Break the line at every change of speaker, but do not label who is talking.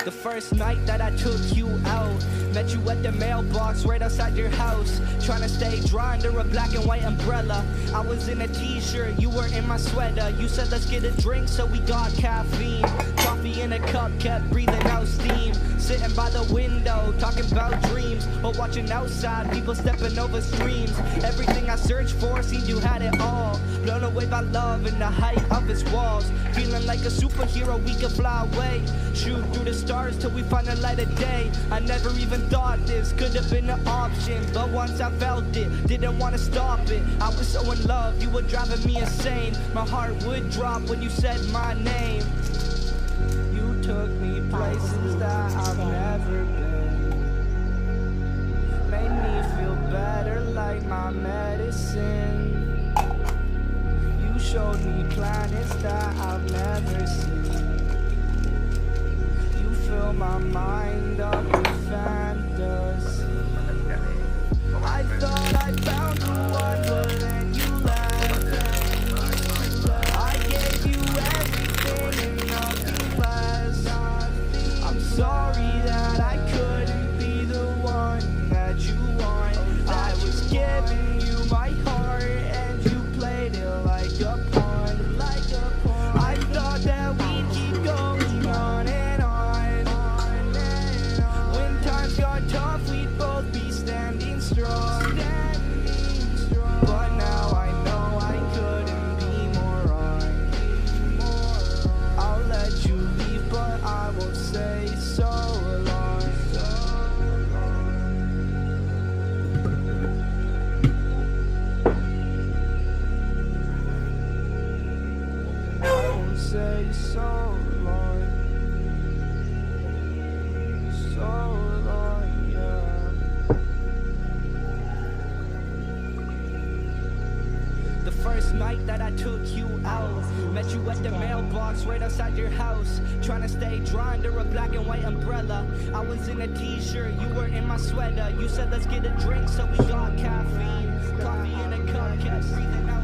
The first night that I took you out, met you at the mailbox right outside your house, trying to stay dry under a black and white umbrella. I was in a t-shirt, you were in my sweater. You said let's get a drink, so we got caffeine. Coffee in a cup, kept breathing out steam. Sitting by the window, talking about dreams, or watching outside, people stepping over streams. Everything I searched for seemed you had it all. Blown away by love and the height of its walls. Feeling like a superhero, we could fly away, shoot through the stars till we find the light of day. I never even thought this could have been an option, but once I felt it, didn't want to stop it. I was so in love, you were driving me insane. My heart would drop when you said my name. You took me places that I've never been, made me feel better like my medicine. You showed me planets that I've never seen. You fill my mind up with fantasy. I thought I found the one, but then you left. I gave you everything and nothing less. I'm sorry that I couldn't be the one that you want. I was giving you my heart and you played it like a pawn. I thought that we'd keep going on and on. When times got tough, we'd both be standing strong. But now I know I couldn't be more wrong. I'll let you leave, but I won't say so long. I won't say so long. So long, yeah. The first night that I took you out, met you at the mailbox right outside your house, trying to stay dry under a black and white umbrella. I was in a t-shirt, you were in my sweater. You said let's get a drink, so we got caffeine. Coffee in a cup, kept breathing out